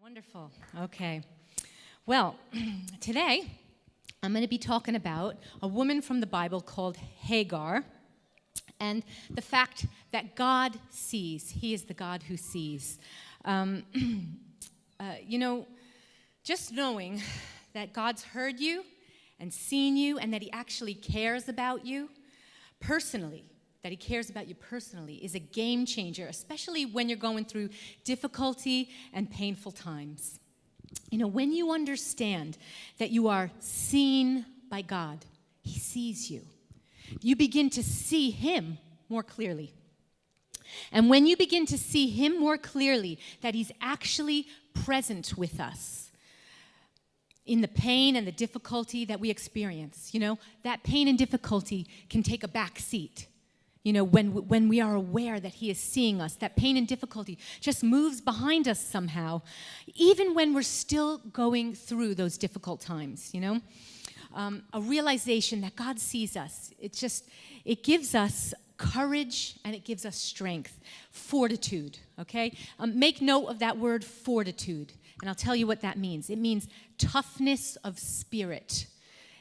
Wonderful. Okay. Well, today I'm going to be talking about a woman from the Bible called Hagar and the fact that God sees. He is the God who sees. Just knowing that God's heard you and seen you and that he actually cares about you personally, that he cares about you personally is a game changer, especially when you're going through difficulty and painful times. You know, when you understand that you are seen by God, he sees you. You begin to see him more clearly. And when you begin to see him more clearly, that he's actually present with us in the pain and the difficulty that we experience, that pain and difficulty can take a back seat. When we are aware that he is seeing us, that pain and difficulty just moves behind us somehow, even when we're still going through those difficult times, a realization that God sees us. It gives us courage and it gives us strength, fortitude, okay? Make note of that word fortitude, and I'll tell you what that means. It means toughness of spirit.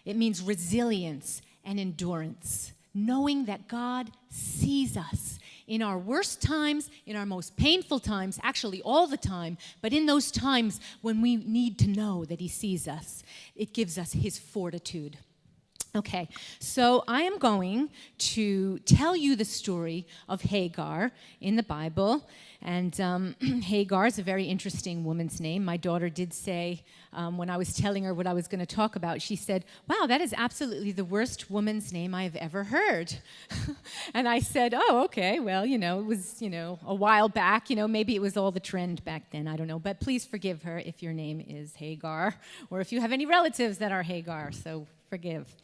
It means resilience and endurance. Knowing that God sees us in our worst times, in our most painful times, actually all the time, but in those times when we need to know that he sees us, it gives us his fortitude. Okay, so I am going to tell you the story of Hagar in the Bible. And Hagar is a very interesting woman's name. My daughter did say, when I was telling her what I was going to talk about, she said, "Wow, that is absolutely the worst woman's name I have ever heard." And I said, "Oh, okay, well, it was, a while back. Maybe it was all the trend back then. I don't know. But please forgive her if your name is Hagar or if you have any relatives that are Hagar. So forgive."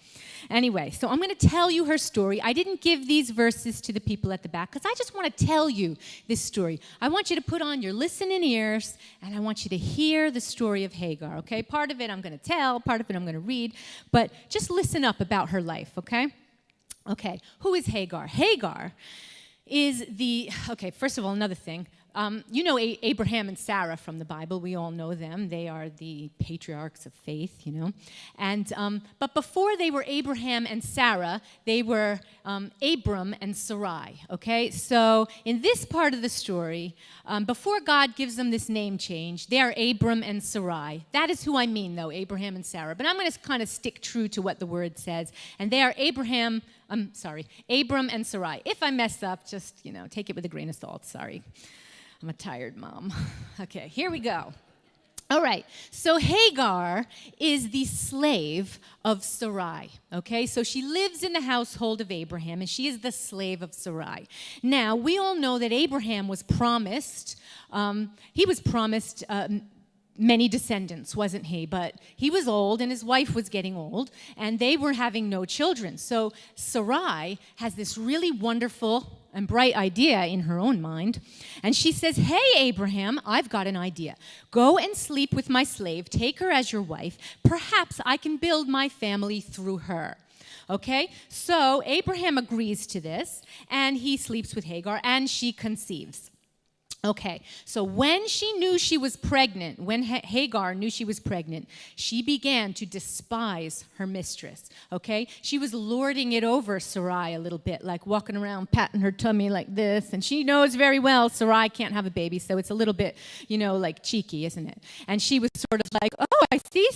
Anyway, so I'm going to tell you her story. I didn't give these verses to the people at the back because I just want to tell you this story. I want you to put on your listening ears, and I want you to hear the story of Hagar, okay? Part of it I'm going to tell, part of it I'm going to read, but just listen up about her life, okay? Okay, who is Hagar? Hagar is first of all, another thing. Abraham and Sarah from the Bible. We all know them. They are the patriarchs of faith, but before they were Abraham and Sarah, they were Abram and Sarai, okay? So in this part of the story, before God gives them this name change, they are Abram and Sarai. That is who I mean, though, Abraham and Sarah. But I'm going to kind of stick true to what the word says. And they are Abram and Sarai. If I mess up, just, take it with a grain of salt. Sorry. I'm a tired mom. Okay, here we go. All right, so Hagar is the slave of Sarai, okay? So she lives in the household of Abraham, and she is the slave of Sarai. Now, we all know that Abraham was promised, many descendants, wasn't he? But he was old, and his wife was getting old, and they were having no children. So Sarai has this really wonderful and bright idea in her own mind. And she says, "Hey, Abraham, I've got an idea. Go and sleep with my slave. Take her as your wife. Perhaps I can build my family through her." Okay? So Abraham agrees to this, and he sleeps with Hagar, and she conceives. Okay, so when she knew she was pregnant, when Hagar knew she was pregnant, she began to despise her mistress, okay? She was lording it over Sarai a little bit, like walking around patting her tummy like this, and she knows very well Sarai can't have a baby, so it's a little bit, like cheeky, isn't it? And she was sort of like, "Oh, I see,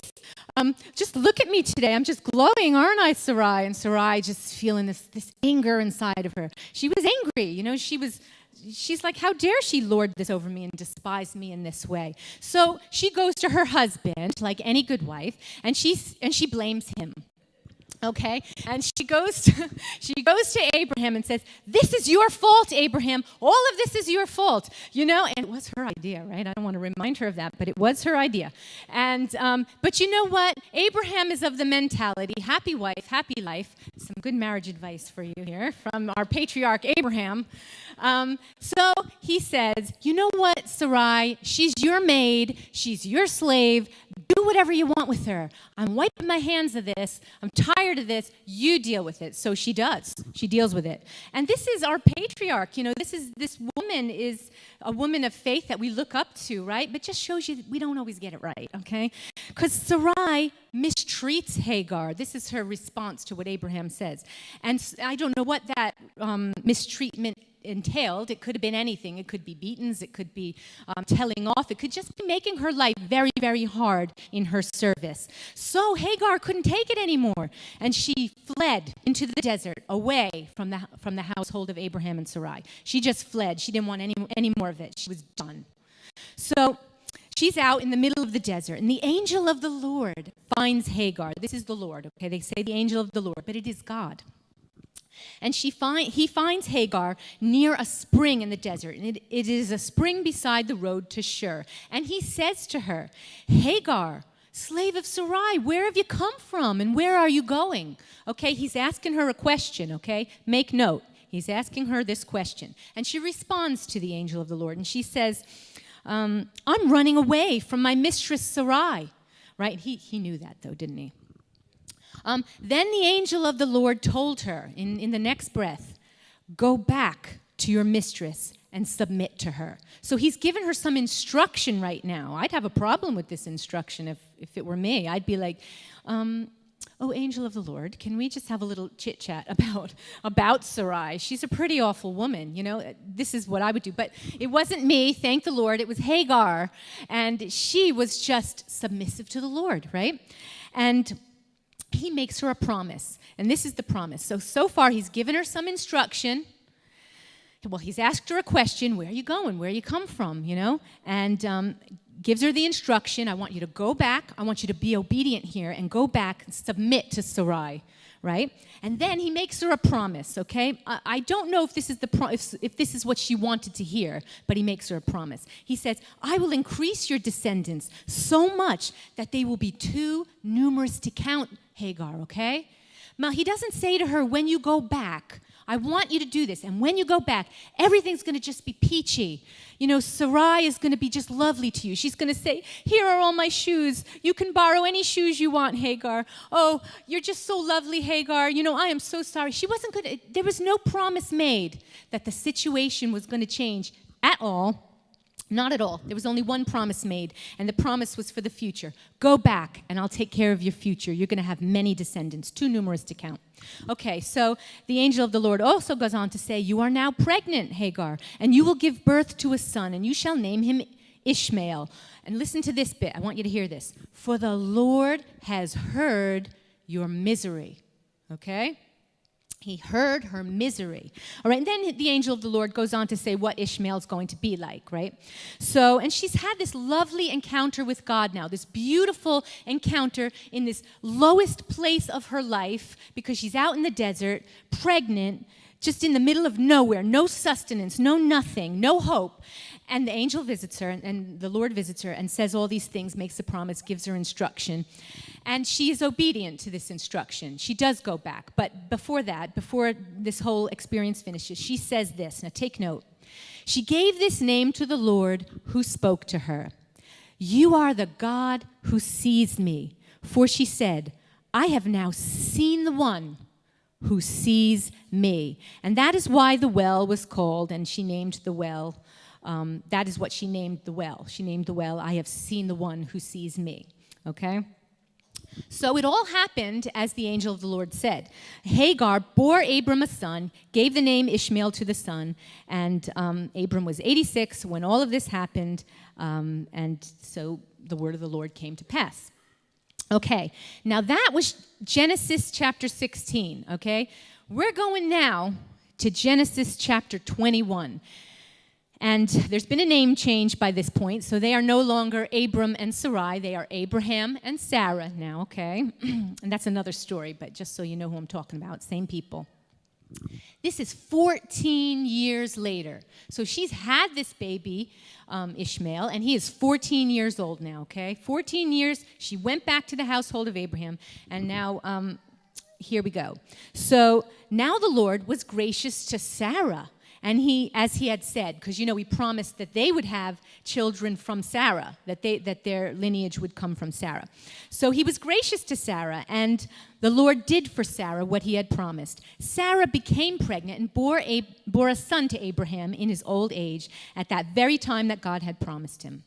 just look at me today, I'm just glowing, aren't I, Sarai?" And Sarai just feeling this anger inside of her. She was angry, she's like, "How dare she lord this over me and despise me in this way?" So she goes to her husband, like any good wife, and she blames him. Okay, and she goes to Abraham and says, "This is your fault, Abraham. All of this is your fault." And it was her idea, right? I don't want to remind her of that, but it was her idea. And but you know what? Abraham is of the mentality, happy wife, happy life. Some good marriage advice for you here from our patriarch Abraham. So he says, "You know what, Sarai? She's your maid. She's your slave. Do whatever you want with her. I'm wiping my hands of this. I'm tired of this. You deal with it. So she does. She deals with it. And this is our patriarch. This woman is a woman of faith that we look up to, right? But just shows you we don't always get it right, okay? Because Sarai mistreats Hagar. This is her response to what Abraham says. And I don't know what that mistreatment entailed. It could have been anything. It could be beatings. It could be telling off. It could just be making her life very, very hard in her service. So Hagar couldn't take it anymore, and she fled into the desert away from the household of Abraham and Sarai. She just fled. She didn't want any more of it. She was done. So she's out in the middle of the desert, and the angel of the Lord finds Hagar. This is the Lord, okay? They say the angel of the Lord, but it is God. And he finds Hagar near a spring in the desert. And it is a spring beside the road to Shur. And he says to her, Hagar, slave of Sarai, where have you come from and where are you going? Okay, he's asking her a question, okay? Make note. He's asking her this question. And she responds to the angel of the Lord. And she says, I'm running away from my mistress Sarai. Right? He knew that, though, didn't he? Then the angel of the Lord told her in the next breath, go back to your mistress and submit to her. So he's given her some instruction right now. I'd have a problem with this instruction if it were me. I'd be like, oh, angel of the Lord, can we just have a little chit-chat about Sarai? She's a pretty awful woman, This is what I would do. But it wasn't me, thank the Lord. It was Hagar, and she was just submissive to the Lord, right? And he makes her a promise, and this is the promise. So far, he's given her some instruction. Well, he's asked her a question, where are you going? Where you come from, And gives her the instruction, I want you to go back. I want you to be obedient here and go back and submit to Sarai, right? And then he makes her a promise, okay? I don't know if this is if this is what she wanted to hear, but he makes her a promise. He says, I will increase your descendants so much that they will be too numerous to count, Hagar, okay? Now, he doesn't say to her, when you go back, I want you to do this. And when you go back, everything's going to just be peachy. Sarai is going to be just lovely to you. She's going to say, here are all my shoes. You can borrow any shoes you want, Hagar. Oh, you're just so lovely, Hagar. I am so sorry. There was no promise made that the situation was going to change at all. Not at all. There was only one promise made, and the promise was for the future. Go back, and I'll take care of your future. You're going to have many descendants, too numerous to count. Okay, so the angel of the Lord also goes on to say, you are now pregnant, Hagar, and you will give birth to a son, and you shall name him Ishmael. And listen to this bit. I want you to hear this. For the Lord has heard your misery. Okay? He heard her misery. All right, and then the angel of the Lord goes on to say what Ishmael's going to be like, right? So, and she's had this lovely encounter with God now, this beautiful encounter in this lowest place of her life because she's out in the desert, pregnant, just in the middle of nowhere, no sustenance, no nothing, no hope. And the angel visits her, and the Lord visits her and says all these things, makes a promise, gives her instruction. And she is obedient to this instruction. She does go back. But before that, before this whole experience finishes, she says this. Now take note. She gave this name to the Lord who spoke to her. You are the God who sees me. For she said, I have now seen the one who sees me. And that is why the well was called, and she named the well. That is what she named the well. She named the well, I have seen the one who sees me. Okay? So it all happened as the angel of the Lord said. Hagar bore Abram a son, gave the name Ishmael to the son, and Abram was 86 when all of this happened, and so the word of the Lord came to pass. Okay, now that was Genesis chapter 16, okay? We're going now to Genesis chapter 21. And there's been a name change by this point, so they are no longer Abram and Sarai. They are Abraham and Sarah now, okay? And that's another story, but just so you know who I'm talking about, same people. This is 14 years later. So she's had this baby, Ishmael, and he is 14 years old now, okay? 14 years, she went back to the household of Abraham, and now here we go. So now the Lord was gracious to Sarah, And he, as he had said, because he promised that they would have children from Sarah, that their lineage would come from Sarah. So he was gracious to Sarah, and the Lord did for Sarah what he had promised. Sarah became pregnant and bore a son to Abraham in his old age at that very time that God had promised him.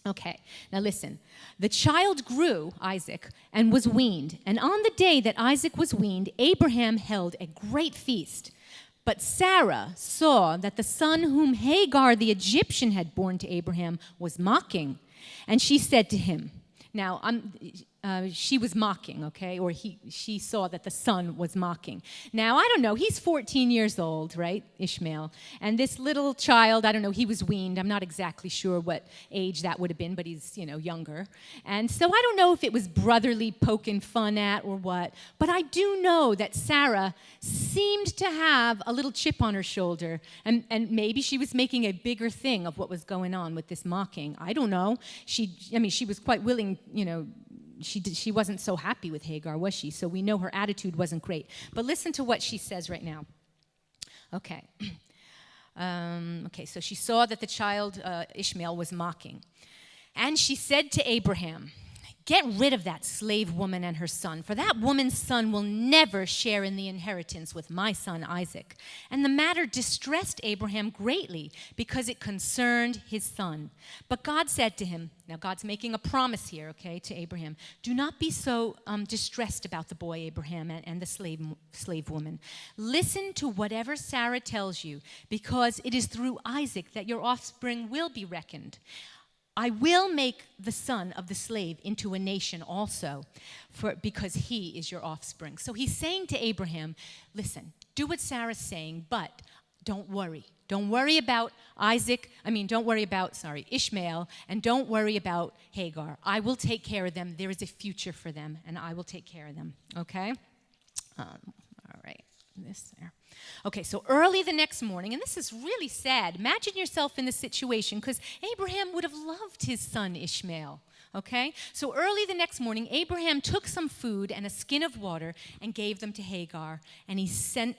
Okay, now listen. The child grew, Isaac, and was weaned. And on the day that Isaac was weaned, Abraham held a great feast. But Sarah saw that the son whom Hagar the Egyptian had borne to Abraham was mocking. And she said to him, now, she was mocking, okay? Or she saw that the son was mocking. Now, I don't know. He's 14 years old, right? Ishmael. And this little child, I don't know, he was weaned. I'm not exactly sure what age that would have been, but he's, younger. And so I don't know if it was brotherly poking fun at or what. But I do know that Sarah seemed to have a little chip on her shoulder. And maybe she was making a bigger thing of what was going on with this mocking. I don't know. She was quite willing, she wasn't so happy with Hagar, was she? So we know her attitude wasn't great. But listen to what she says right now. Okay. So she saw that the child Ishmael was mocking. And she said to Abraham, "Get rid of that slave woman and her son, for that woman's son will never share in the inheritance with my son Isaac." And the matter distressed Abraham greatly because it concerned his son. But God said to him, now God's making a promise here, okay, to Abraham. "Do not be so distressed about the boy, Abraham, and the slave woman. Listen to whatever Sarah tells you, because it is through Isaac that your offspring will be reckoned. I will make the son of the slave into a nation also, because he is your offspring." So he's saying to Abraham, listen, do what Sarah's saying, but don't worry. Don't worry about Ishmael, and don't worry about Hagar. I will take care of them. There is a future for them, and I will take care of them, okay? All right, this there. Okay, so early the next morning, and this is really sad. Imagine yourself in this situation, because Abraham would have loved his son Ishmael, okay? So early the next morning, Abraham took some food and a skin of water and gave them to Hagar, and he set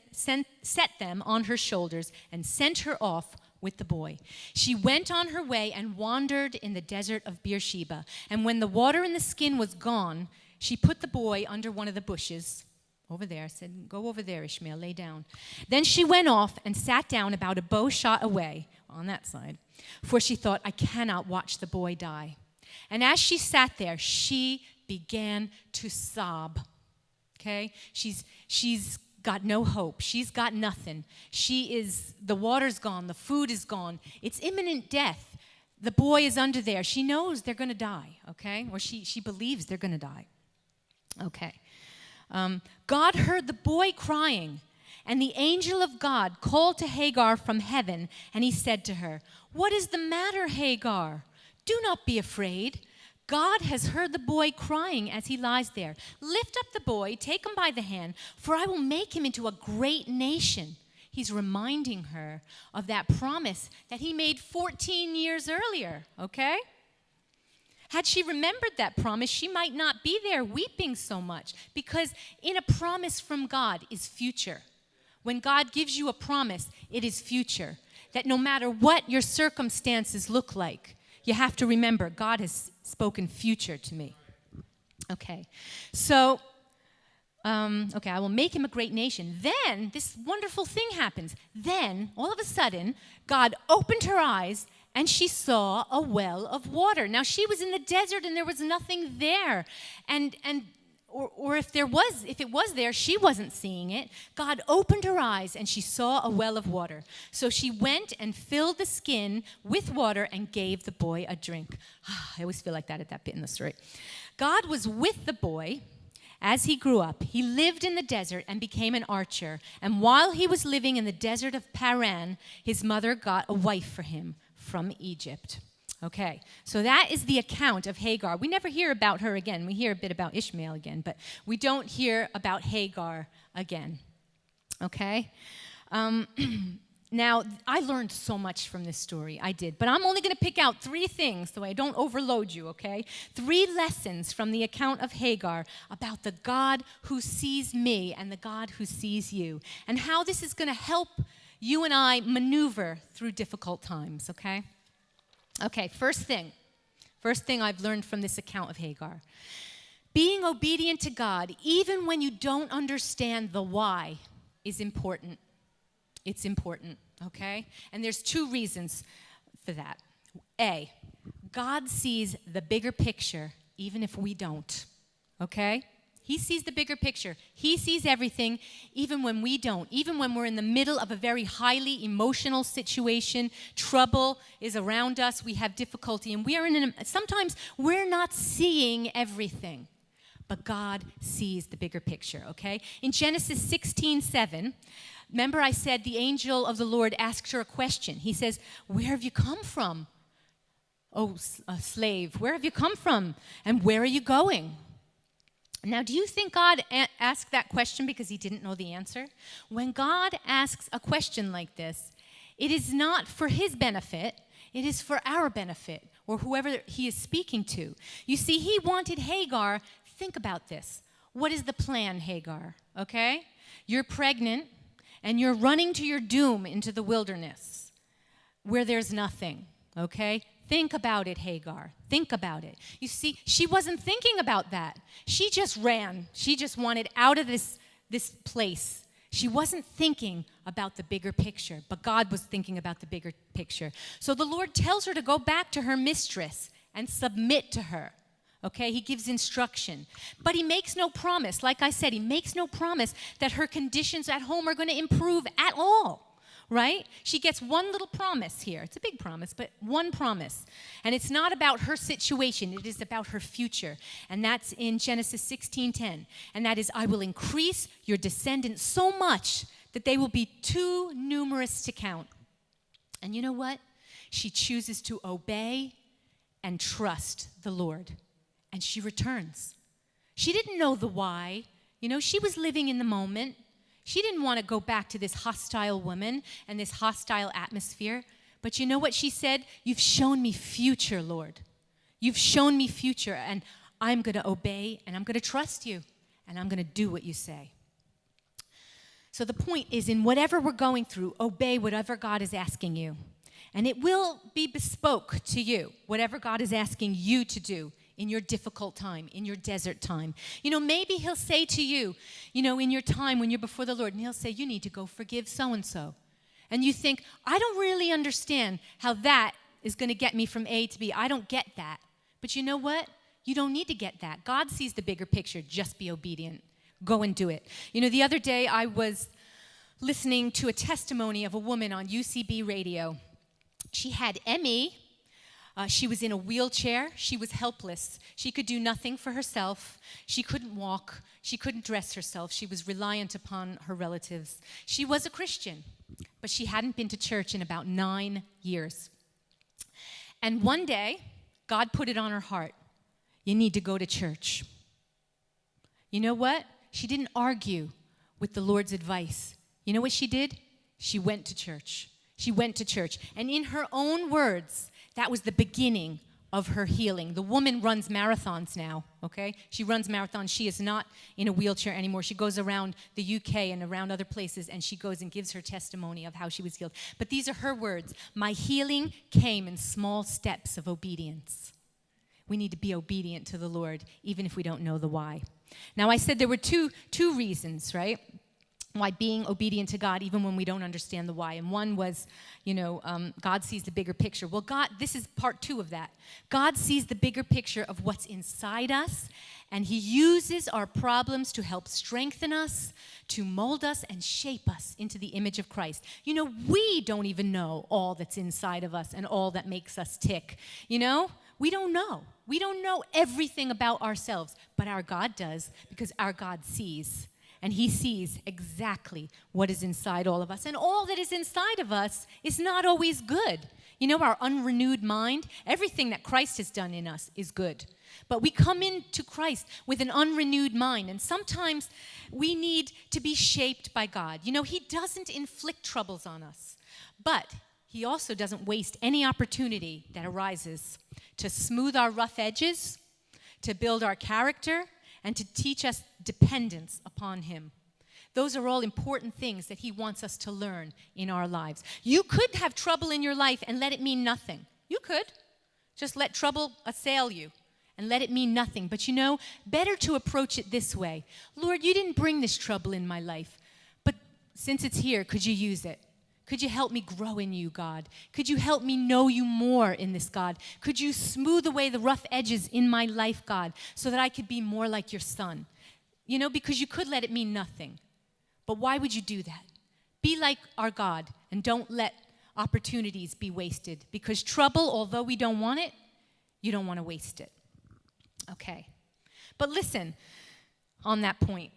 them on her shoulders and sent her off with the boy. She went on her way and wandered in the desert of Beersheba, and when the water in the skin was gone, she put the boy under one of the bushes over there, said, "Go over there, Ishmael, lay down." Then she went off and sat down about a bow shot away on that side, for she thought, "I cannot watch the boy die." And as she sat there, she began to sob, okay? She's got no hope. She's got nothing. The water's gone, the food is gone. It's imminent death. The boy is under there. She knows they're going to die, okay? Or she believes they're going to die. Okay. God heard the boy crying, and the angel of God called to Hagar from heaven, and he said to her, "What is the matter, Hagar? Do not be afraid. God has heard the boy crying as he lies there. Lift up the boy, take him by the hand, for I will make him into a great nation." He's reminding her of that promise that he made 14 years earlier, okay? Had she remembered that promise, she might not be there weeping so much, because in a promise from God is future. When God gives you a promise, it is future. That no matter what your circumstances look like, you have to remember God has spoken future to me. Okay, so, I will make him a great nation. Then this wonderful thing happens. Then, all of a sudden, God opened her eyes, and she saw a well of water. Now, she was in the desert and there was nothing there. Or if it was there, she wasn't seeing it. God opened her eyes and she saw a well of water. So she went and filled the skin with water and gave the boy a drink. I always feel like that at that bit in the story. God was with the boy as he grew up. He lived in the desert and became an archer. And while he was living in the desert of Paran, his mother got a wife for him from Egypt. Okay, so that is the account of Hagar. We never hear about her again. We hear a bit about Ishmael again, but we don't hear about Hagar again. Okay? Now, I learned so much from this story. I did. But I'm only going to pick out 3 things so I don't overload you, okay? 3 lessons from the account of Hagar about the God who sees me and the God who sees you, and how this is going to help you and I maneuver through difficult times, okay? Okay, first thing I've learned from this account of Hagar. Being obedient to God, even when you don't understand the why, is important. It's important, okay? And there's two reasons for that. A, God sees the bigger picture even if we don't, okay? He sees the bigger picture. He sees everything even when we don't. Even when we're in the middle of a very highly emotional situation, trouble is around us, we have difficulty, and sometimes we're not seeing everything. But God sees the bigger picture, okay? In Genesis 16:7, remember I said the angel of the Lord asked her a question. He says, "Where have you come from? Oh, slave, where have you come from? And where are you going?" Now, do you think God asked that question because he didn't know the answer? When God asks a question like this, it is not for his benefit, it is for our benefit, or whoever he is speaking to. You see, he wanted Hagar. Think about this. What is the plan, Hagar? Okay? You're pregnant, and you're running to your doom into the wilderness where there's nothing, okay? Think about it, Hagar. Think about it. You see, she wasn't thinking about that. She just ran. She just wanted out of this place. She wasn't thinking about the bigger picture, but God was thinking about the bigger picture. So the Lord tells her to go back to her mistress and submit to her. Okay, he gives instruction. But he makes no promise. Like I said, he makes no promise that her conditions at home are going to improve at all, right? She gets one little promise here. It's a big promise, but one promise. And it's not about her situation. It is about her future. And that's in Genesis 16:10. And that is, "I will increase your descendants so much that they will be too numerous to count." And you know what? She chooses to obey and trust the Lord. And she returns. She didn't know the why. You know, she was living in the moment. She didn't want to go back to this hostile woman and this hostile atmosphere. But you know what she said? "You've shown me future, Lord. You've shown me future, and I'm going to obey, and I'm going to trust you, and I'm going to do what you say." So the point is, in whatever we're going through, obey whatever God is asking you. And it will be bespoke to you, whatever God is asking you to do in your difficult time, in your desert time. You know, maybe he'll say to you, you know, in your time when you're before the Lord, and he'll say, "You need to go forgive so-and-so." And you think, "I don't really understand how that is going to get me from A to B. I don't get that." But you know what? You don't need to get that. God sees the bigger picture. Just be obedient. Go and do it. You know, the other day I was listening to a testimony of a woman on UCB radio. She had ME. She was in a wheelchair. She was helpless. She could do nothing for herself. She couldn't walk. She couldn't dress herself. She was reliant upon her relatives. She was a Christian, but she hadn't been to church in about 9 years. And one day, God put it on her heart. "You need to go to church." You know what? She didn't argue with the Lord's advice. You know what she did? She went to church. She went to church. And in her own words, that was the beginning of her healing. The woman runs marathons now, okay? She runs marathons. She is not in a wheelchair anymore. She goes around the UK and around other places, and she goes and gives her testimony of how she was healed. But these are her words. "My healing came in small steps of obedience." We need to be obedient to the Lord, even if we don't know the why. Now, I said there were two reasons, right? Why being obedient to God, even when we don't understand the why. And one was, God sees the bigger picture. Well, this is part 2 of that. God sees the bigger picture of what's inside us, and he uses our problems to help strengthen us, to mold us, and shape us into the image of Christ. You know, we don't even know all that's inside of us and all that makes us tick. You know, we don't know. We don't know everything about ourselves, but our God does, because our God sees. And he sees exactly what is inside all of us. And all that is inside of us is not always good. You know, our unrenewed mind, everything that Christ has done in us is good. But we come into Christ with an unrenewed mind. And sometimes we need to be shaped by God. You know, he doesn't inflict troubles on us. But he also doesn't waste any opportunity that arises to smooth our rough edges, to build our character, and to teach us dependence upon him. Those are all important things that he wants us to learn in our lives. You could have trouble in your life and let it mean nothing. You could. Just let trouble assail you and let it mean nothing. But better to approach it this way. Lord, you didn't bring this trouble in my life, but since it's here, could you use it? Could you help me grow in you, God? Could you help me know you more in this, God? Could you smooth away the rough edges in my life, God, so that I could be more like your son? Because you could let it mean nothing. But why would you do that? Be like our God and don't let opportunities be wasted. Because trouble, although we don't want it, you don't want to waste it. Okay. But listen, on that point,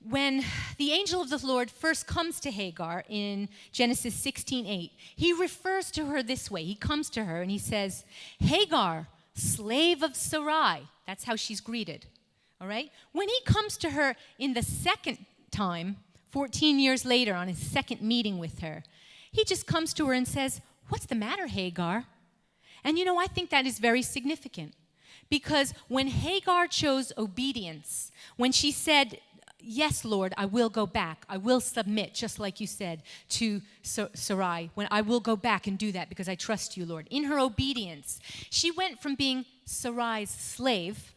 when the angel of the Lord first comes to Hagar in Genesis 16:8, he refers to her this way. He comes to her and he says, Hagar, slave of Sarai. That's how she's greeted. All right? When he comes to her in the second time, 14 years later, on his second meeting with her, he just comes to her and says, what's the matter, Hagar? And I think that is very significant. Because when Hagar chose obedience, when she said, yes, Lord, I will go back. I will submit, just like you said, to Sarai. When I will go back and do that because I trust you, Lord. In her obedience, she went from being Sarai's slave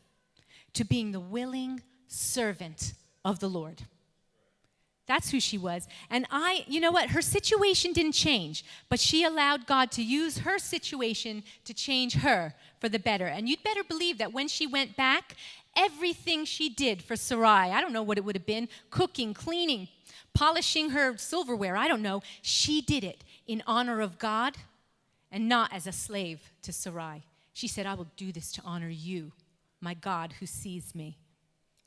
to being the willing servant of the Lord. That's who she was. And her situation didn't change, but she allowed God to use her situation to change her for the better. And you'd better believe that when she went back, everything she did for Sarai, I don't know what it would have been, cooking, cleaning, polishing her silverware, I don't know. She did it in honor of God and not as a slave to Sarai. She said, I will do this to honor you, my God who sees me,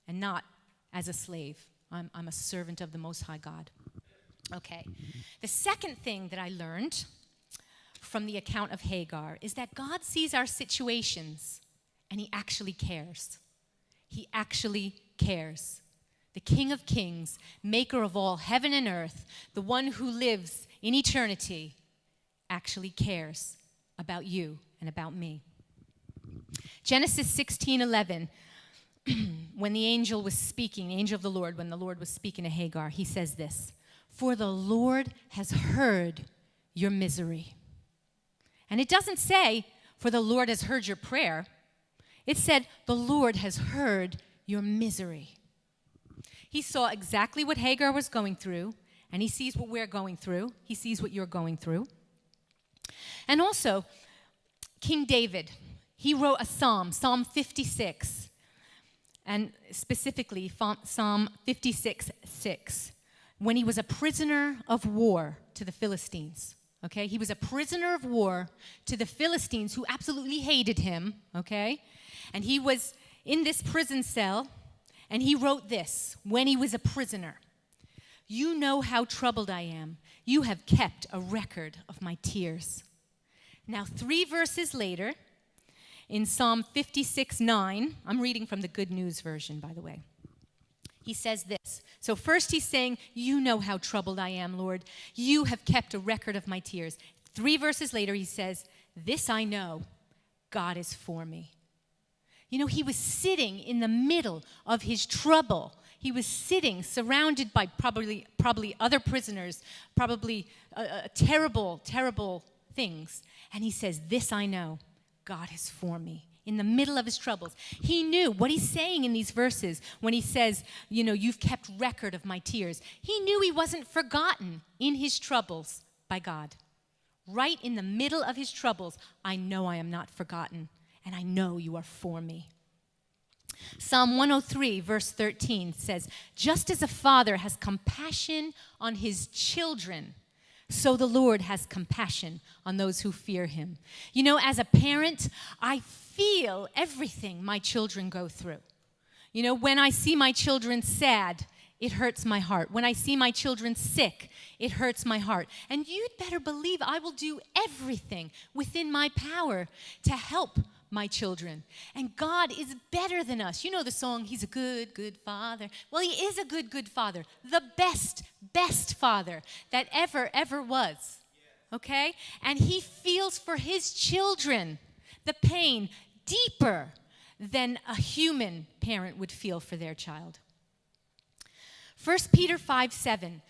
and not as a slave. I'm a servant of the Most High God. Okay. The second thing that I learned from the account of Hagar is that God sees our situations and he actually cares. He actually cares. The King of Kings, maker of all heaven and earth, the one who lives in eternity, actually cares about you and about me. Genesis 16:11. When the angel was speaking, the angel of the Lord, when the Lord was speaking to Hagar, he says this, for the Lord has heard your misery. And it doesn't say, for the Lord has heard your prayer. It said, the Lord has heard your misery. He saw exactly what Hagar was going through, and he sees what we're going through. He sees what you're going through. And also, King David, he wrote a psalm, Psalm 56. And specifically, Psalm 56:6, when he was a prisoner of war to the Philistines, okay? He was a prisoner of war to the Philistines who absolutely hated him, okay? And he was in this prison cell, and he wrote this when he was a prisoner. You know how troubled I am. You have kept a record of my tears. Now, 3 verses later, in Psalm 56:9, I'm reading from the Good News version, by the way. He says this. So first he's saying, you know how troubled I am, Lord. You have kept a record of my tears. 3 verses later, he says, this I know, God is for me. He was sitting in the middle of his trouble. He was sitting surrounded by probably other prisoners, probably terrible, terrible things. And he says, this I know. God is for me in the middle of his troubles. He knew what he's saying in these verses when he says, you've kept record of my tears. He knew he wasn't forgotten in his troubles by God. Right in the middle of his troubles, I know I am not forgotten, and I know you are for me. Psalm 103, verse 13 says, just as a father has compassion on his children, so the Lord has compassion on those who fear him. As a parent, I feel everything my children go through. When I see my children sad, it hurts my heart. When I see my children sick, it hurts my heart. And you'd better believe I will do everything within my power to help my children. And God is better than us. You know the song, he's a good, good father. Well, he is a good, good father. The best, best father that ever was. Okay? And he feels for his children the pain deeper than a human parent would feel for their child. 1 Peter 5:7.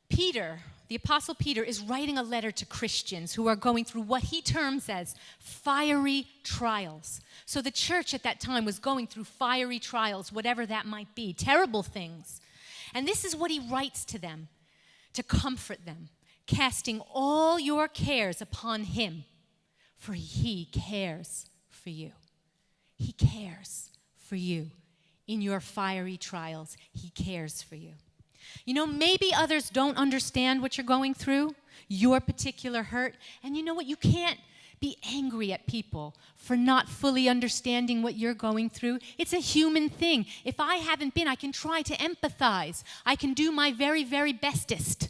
Peter, the Apostle Peter, is writing a letter to Christians who are going through what he terms as fiery trials. So the church at that time was going through fiery trials, whatever that might be, terrible things. And this is what he writes to them, to comfort them, casting all your cares upon him, for he cares for you. He cares for you. In your fiery trials, he cares for you. You know, maybe others don't understand what you're going through, your particular hurt. And you know what? You can't be angry at people for not fully understanding what you're going through. It's a human thing. If I haven't been, I can try to empathize. I can do my very, very bestest.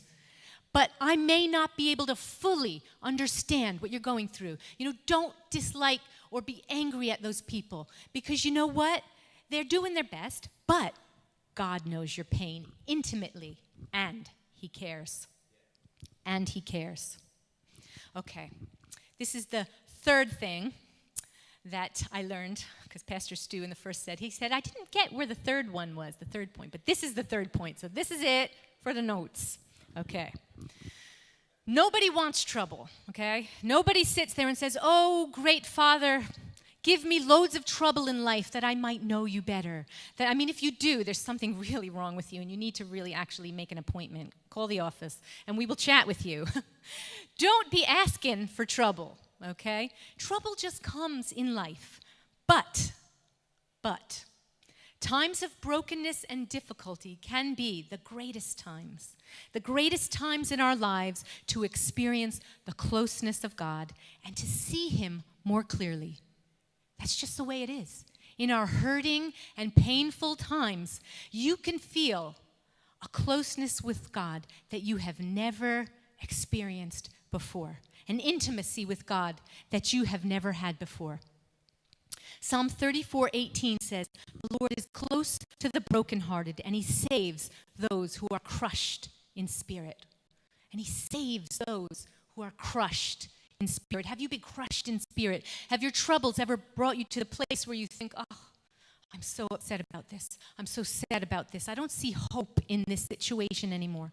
But I may not be able to fully understand what you're going through. You know, don't dislike or be angry at those people, because you know what? They're doing their best, but God knows your pain intimately, and he cares. And he cares. Okay, this is the third thing that I learned, because Pastor Stu in the first he said, I didn't get where the third one was, the third point, but this is the third point, so this is it for the notes. Okay. Nobody wants trouble, okay? Nobody sits there and says, oh, great Father, give me loads of trouble in life that I might know you better. If you do, there's something really wrong with you, and you need to really actually make an appointment. Call the office, and we will chat with you. Don't be asking for trouble, okay? Trouble just comes in life. But, times of brokenness and difficulty can be the greatest times in our lives to experience the closeness of God and to see him more clearly. That's just the way it is. In our hurting and painful times, you can feel a closeness with God that you have never experienced before, an intimacy with God that you have never had before. Psalm 34:18 says, the Lord is close to the brokenhearted, and he saves those who are crushed in spirit. And he saves those who are crushed in spirit. Have you been crushed in spirit? Have your troubles ever brought you to the place where you think, oh, I'm so upset about this. I'm so sad about this. I don't see hope in this situation anymore.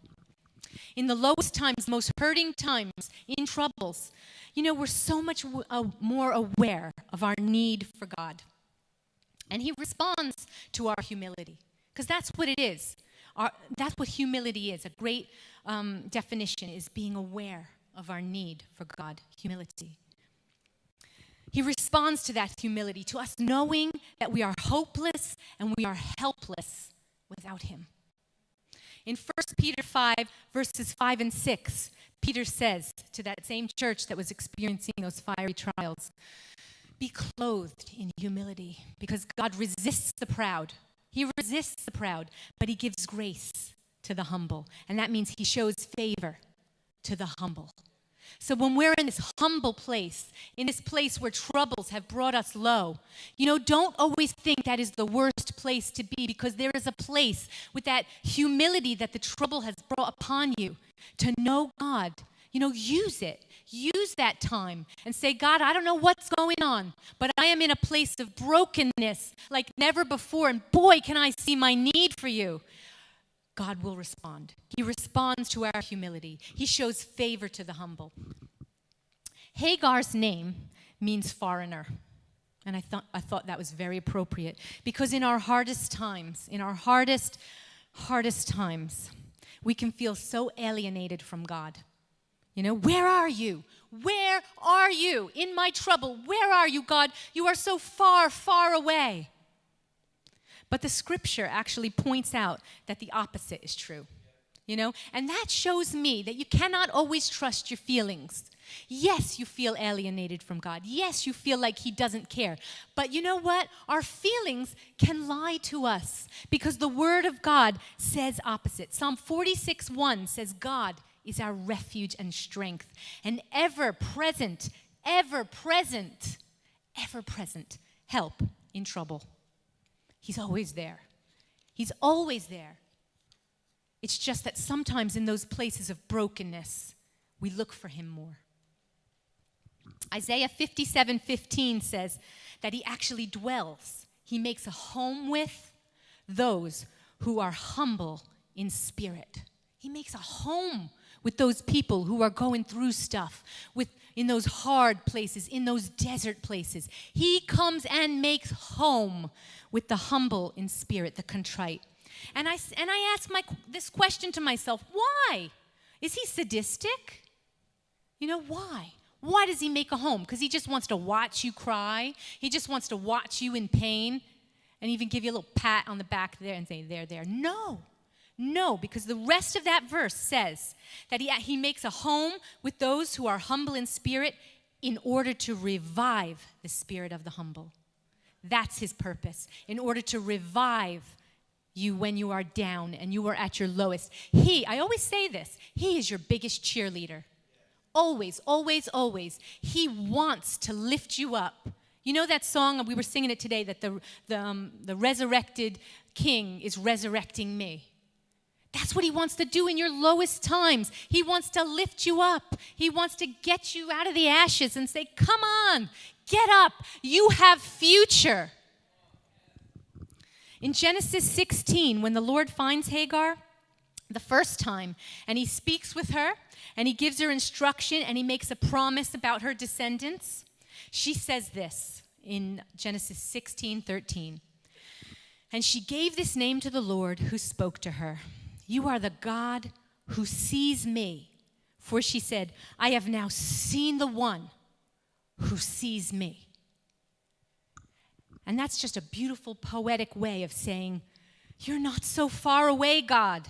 In the lowest times, most hurting times, in troubles, you know, we're so much more aware of our need for God. And he responds to our humility, because that's what it is. That's what humility is. A great definition is being aware of our need for God, humility. He responds to that humility, to us knowing that we are hopeless and we are helpless without him. In 1 Peter 5, verses 5 and 6, Peter says to that same church that was experiencing those fiery trials, be clothed in humility, because God resists the proud. He resists the proud, but he gives grace to the humble. And that means he shows favor to the humble. So when we're in this humble place, in this place where troubles have brought us low, you know, don't always think that is the worst place to be, because there is a place with that humility that the trouble has brought upon you to know God. You know, use it. Use that time and say, God, I don't know what's going on, but I am in a place of brokenness like never before, and boy, can I see my need for you. God will respond. He responds to our humility. He shows favor to the humble. Hagar's name means foreigner. And I thought that was very appropriate, because in our hardest times, in our hardest times, we can feel so alienated from God. You know, where are you? Where are you? In my trouble, where are you, God? You are so far, far away. But the scripture actually points out that the opposite is true, you know? And that shows me that you cannot always trust your feelings. Yes, you feel alienated from God. Yes, you feel like he doesn't care. But you know what? Our feelings can lie to us, because the word of God says opposite. Psalm 46:1 says, God is our refuge and strength, an ever-present help in trouble. He's always there. He's always there. It's just that sometimes in those places of brokenness, we look for him more. Isaiah 57:15 says that he actually dwells. He makes a home with those who are humble in spirit. He makes a home with those people who are going through stuff, in those hard places, in those desert places. He comes and makes home with the humble in spirit, the contrite. And I ask this question to myself, why? Is he sadistic? Why? Why does he make a home? Because he just wants to watch you cry. He just wants to watch you in pain and even give you a little pat on the back there and say, there. No, because the rest of that verse says that he makes a home with those who are humble in spirit in order to revive the spirit of the humble. That's his purpose, in order to revive you when you are down and you are at your lowest. I always say this, he is your biggest cheerleader. Always, always, always. He wants to lift you up. You know that song, we were singing it today, that the resurrected King is resurrecting me. That's what he wants to do in your lowest times. He wants to lift you up. He wants to get you out of the ashes and say, come on, get up. You have future. In Genesis 16, when the Lord finds Hagar the first time, and he speaks with her, and he gives her instruction, and he makes a promise about her descendants, she says this in Genesis 16:13. And she gave this name to the Lord who spoke to her. You are the God who sees me. For she said, I have now seen the one who sees me. And that's just a beautiful poetic way of saying, you're not so far away, God.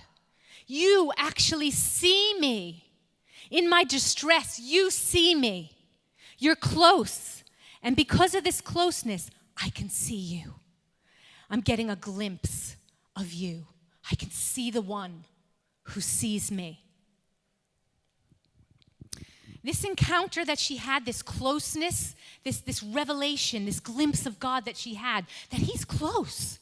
You actually see me. In my distress, you see me. You're close. And because of this closeness, I can see you. I'm getting a glimpse of you. I can see the one who sees me. This encounter that she had, this closeness, this revelation, this glimpse of God that she had, that he's close.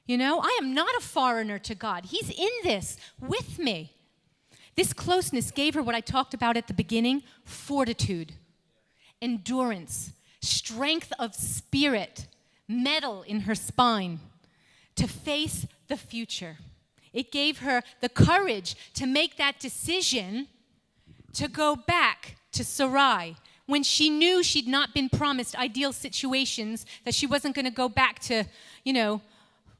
I am not a foreigner to God. He's in this with me. This closeness gave her what I talked about at the beginning, fortitude, endurance, strength of spirit, metal in her spine to face the future. It gave her the courage to make that decision to go back to Sarai when she knew she'd not been promised ideal situations, that she wasn't going to go back to,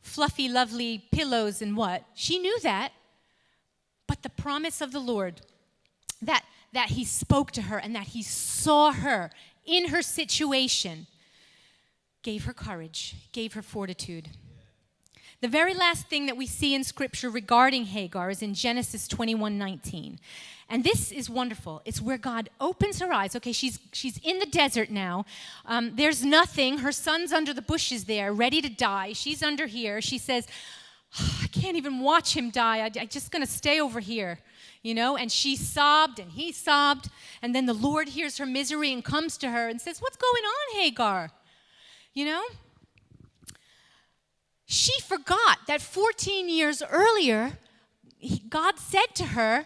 fluffy, lovely pillows and what. She knew that. But the promise of the Lord, that he spoke to her and that he saw her in her situation, gave her courage, gave her fortitude. The very last thing that we see in Scripture regarding Hagar is in Genesis 21:19. And this is wonderful. It's where God opens her eyes. Okay, she's in the desert now. There's nothing. Her son's under the bushes there, ready to die. She's under here. She says, I can't even watch him die. I'm just going to stay over here, And she sobbed and he sobbed. And then the Lord hears her misery and comes to her and says, what's going on, Hagar? She forgot that 14 years earlier, God said to her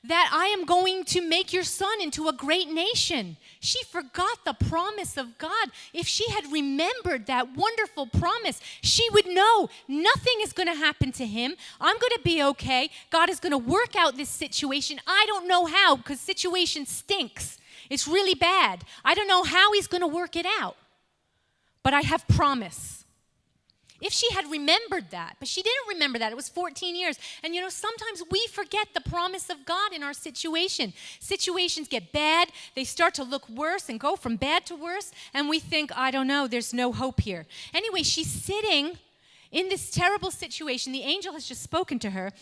that I am going to make your son into a great nation. She forgot the promise of God. If she had remembered that wonderful promise, she would know nothing is going to happen to him. I'm going to be okay. God is going to work out this situation. I don't know how, because situation stinks. It's really bad. I don't know how he's going to work it out. But I have promise. If she had remembered that, but she didn't remember that. It was 14 years. And sometimes we forget the promise of God in our situation. Situations get bad. They start to look worse and go from bad to worse. And we think, I don't know, there's no hope here. Anyway, she's sitting in this terrible situation. The angel has just spoken to her.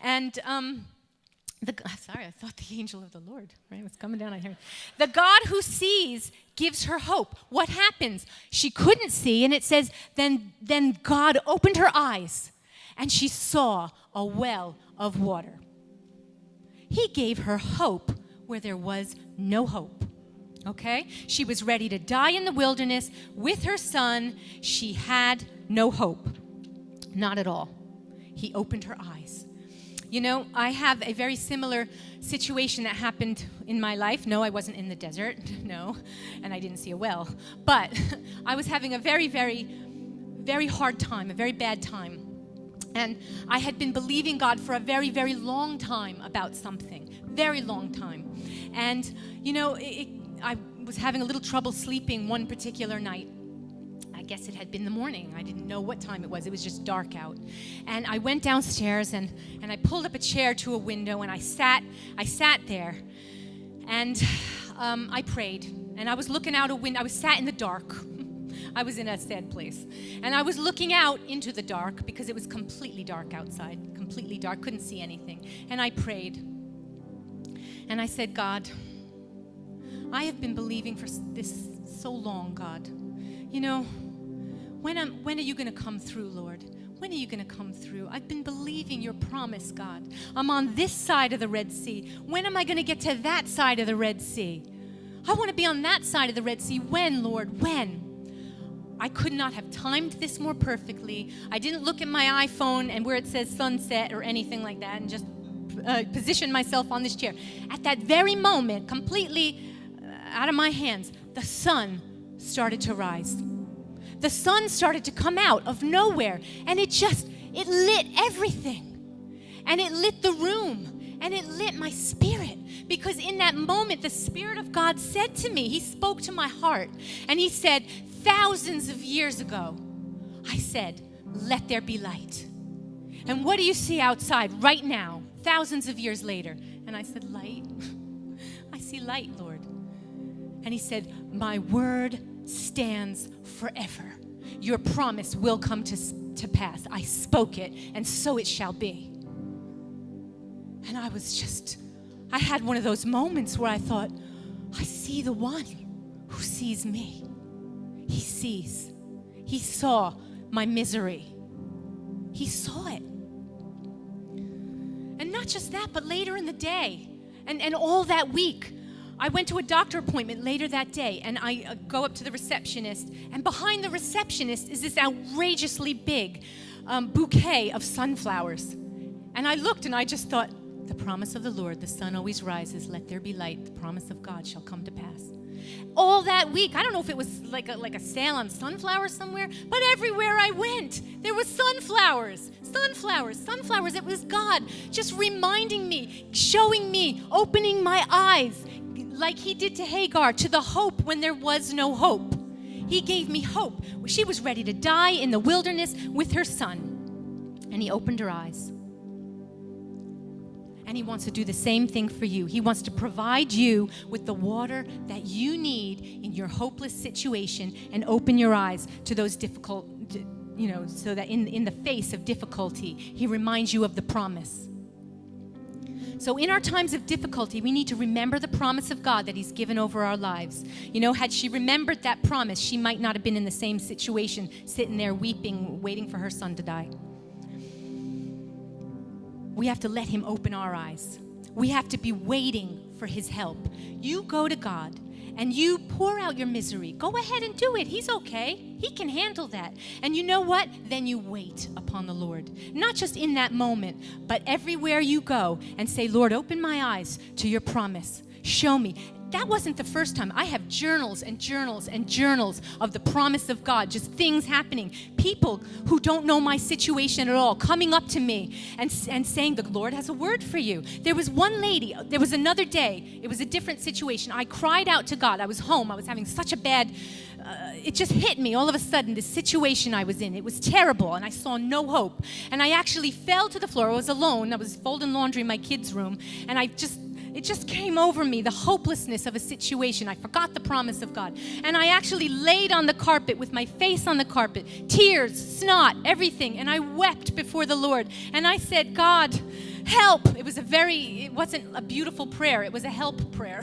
And, sorry, I thought the angel of the Lord, right? It was coming down on her. The God who sees gives her hope. What happens? She couldn't see, and it says, then God opened her eyes, and she saw a well of water. He gave her hope where there was no hope. Okay? She was ready to die in the wilderness with her son. She had no hope. Not at all. He opened her eyes. I have a very similar situation that happened in my life. No, I wasn't in the desert. No, and I didn't see a well. But I was having a very, very, very hard time, a very bad time. And I had been believing God for a very, very long time about something. Very long time. And, I was having a little trouble sleeping one particular night. I guess it had been the morning. I didn't know what time it was. It was just dark out. And I went downstairs and I pulled up a chair to a window and I sat there. And I prayed. And I was looking out a window. I was sat in the dark. I was in a sad place. And I was looking out into the dark because it was completely dark outside. Completely dark. Couldn't see anything. And I prayed. And I said, God, I have been believing for this so long, God. When are you going to come through, Lord? When are you going to come through? I've been believing your promise, God. I'm on this side of the Red Sea. When am I going to get to that side of the Red Sea? I want to be on that side of the Red Sea. When, Lord? When? I could not have timed this more perfectly. I didn't look at my iPhone and where it says sunset or anything like that and just position myself on this chair. At that very moment, completely out of my hands, the sun started to rise. The sun started to come out of nowhere, and it lit everything. And it lit the room, and it lit my spirit. Because in that moment, the Spirit of God said to me, He spoke to my heart, and He said, thousands of years ago, I said, let there be light. And what do you see outside right now, thousands of years later? And I said, light? I see light, Lord. And He said, my word stands forever. Your promise will come to pass. I spoke it, and so it shall be. And I had one of those moments where I thought, I see the one who sees me. He sees. He saw my misery. He saw it. And not just that, but later in the day, and all that week, I went to a doctor appointment later that day, and I go up to the receptionist, and behind the receptionist is this outrageously big bouquet of sunflowers. And I looked, and I just thought, the promise of the Lord, the sun always rises, let there be light, the promise of God shall come to pass. All that week, I don't know if it was like a sale on sunflowers somewhere, but everywhere I went, there was sunflowers. It was God just reminding me, showing me, opening my eyes, like He did to Hagar, to the hope when there was no hope. He gave me hope. She was ready to die in the wilderness with her son, and He opened her eyes. And He wants to do the same thing for you. He wants to provide you with the water that you need in your hopeless situation and open your eyes to those difficult, so that in the face of difficulty, He reminds you of the promise. So in our times of difficulty, we need to remember the promise of God that He's given over our lives. Had she remembered that promise, she might not have been in the same situation, sitting there weeping, waiting for her son to die. We have to let Him open our eyes. We have to be waiting for His help. You go to God and you pour out your misery. Go ahead and do it. He's okay. He can handle that. And you know what? Then you wait upon the Lord. Not just in that moment, but everywhere you go and say, Lord, open my eyes to your promise. Show me. That wasn't the first time. I have journals and journals and journals of the promise of God, just things happening. People who don't know my situation at all coming up to me and saying, the Lord has a word for you. There was one lady, there was another day, it was a different situation. I cried out to God. I was home. I was having such a bad, it just hit me all of a sudden, the situation I was in. It was terrible, and I saw no hope. And I actually fell to the floor. I was alone. I was folding laundry in my kids' room, and it just came over me, the hopelessness of a situation. I forgot the promise of God. And I actually laid on the carpet with my face on the carpet, tears, snot, everything. And I wept before the Lord. And I said, God, help. It wasn't a beautiful prayer. It was a help prayer.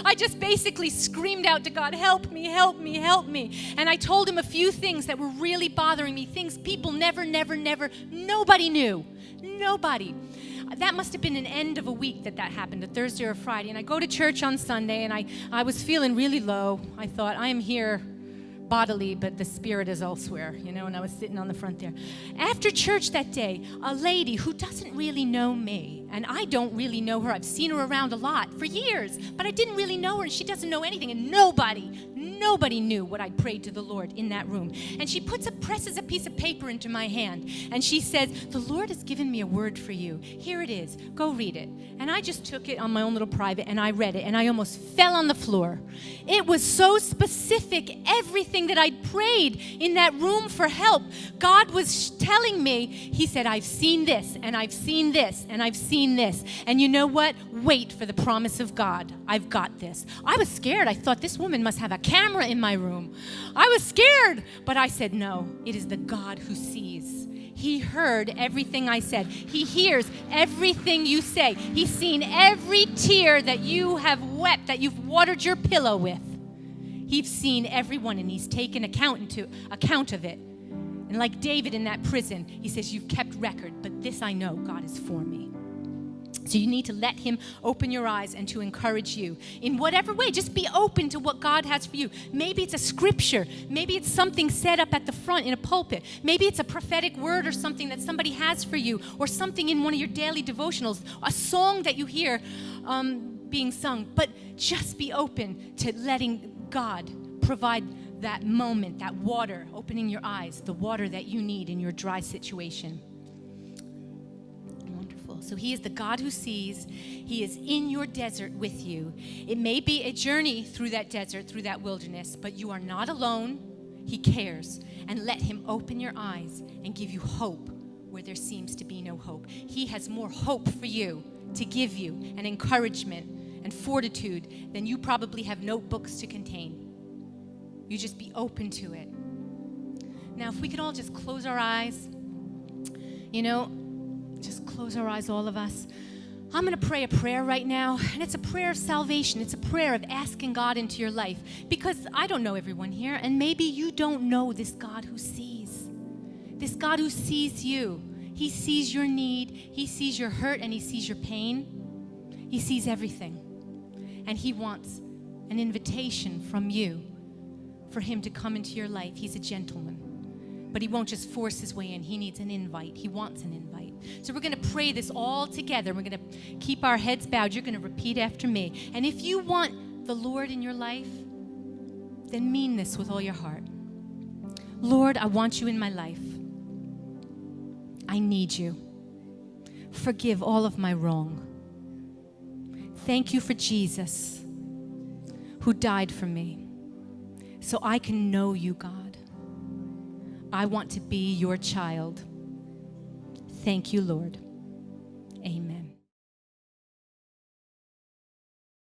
I just basically screamed out to God, help me, help me, help me. And I told Him a few things that were really bothering me, things people never, nobody knew. Nobody. That must have been an end of a week that happened, a Thursday or a Friday. And I go to church on Sunday, and I was feeling really low. I thought, I am here bodily, but the spirit is elsewhere, and I was sitting on the front there. After church that day, a lady who doesn't really know me, and I don't really know her. I've seen her around a lot for years, but I didn't really know her, and she doesn't know anything, and nobody knew what I prayed to the Lord in that room. And she presses a piece of paper into my hand, and she says, "The Lord has given me a word for you. Here it is. Go read it." And I just took it on my own little private, and I read it, and I almost fell on the floor. It was so specific, everything that I'd prayed in that room for help. God was telling me, he said, "I've seen this, and I've seen this, and I've seen this. And you know what? Wait for the promise of God. I've got this." I was scared. I thought, this woman must have a camera in my room. I was scared. But I said, no, it is the God who sees. He heard everything I said. He hears everything you say. He's seen every tear that you have wept, that you've watered your pillow with. He's seen everyone, and he's taken account of it. And like David in that prison, he says, "You've kept record, but this I know, God is for me." So you need to let him open your eyes and to encourage you in whatever way. Just be open to what God has for you. Maybe it's a scripture. Maybe it's something said up at the front in a pulpit. Maybe it's a prophetic word or something that somebody has for you, or something in one of your daily devotionals, a song that you hear being sung. But just be open to letting God provide that moment, that water, opening your eyes, the water that you need in your dry situation. So he is the God who sees. He is in your desert with you. It may be a journey through that desert, through that wilderness, but you are not alone. He cares. And let him open your eyes and give you hope where there seems to be no hope. He has more hope for you to give you, and encouragement and fortitude than you probably have notebooks to contain. You just be open to it. Now, if we could all just close our eyes, just close our eyes, all of us. I'm going to pray a prayer right now, and it's a prayer of salvation. It's a prayer of asking God into your life, because I don't know everyone here, and maybe you don't know this God who sees. This God who sees you. He sees your need. He sees your hurt, and he sees your pain. He sees everything, and he wants an invitation from you for him to come into your life. He's a gentleman, but he won't just force his way in. He needs an invite. He wants an invite. So we're going to pray this all together. We're going to keep our heads bowed. You're going to repeat after me. And if you want the Lord in your life, then mean this with all your heart. Lord, I want you in my life. I need you. Forgive all of my wrong. Thank you for Jesus, who died for me, so I can know you, God. I want to be your child. Thank you, Lord. Amen.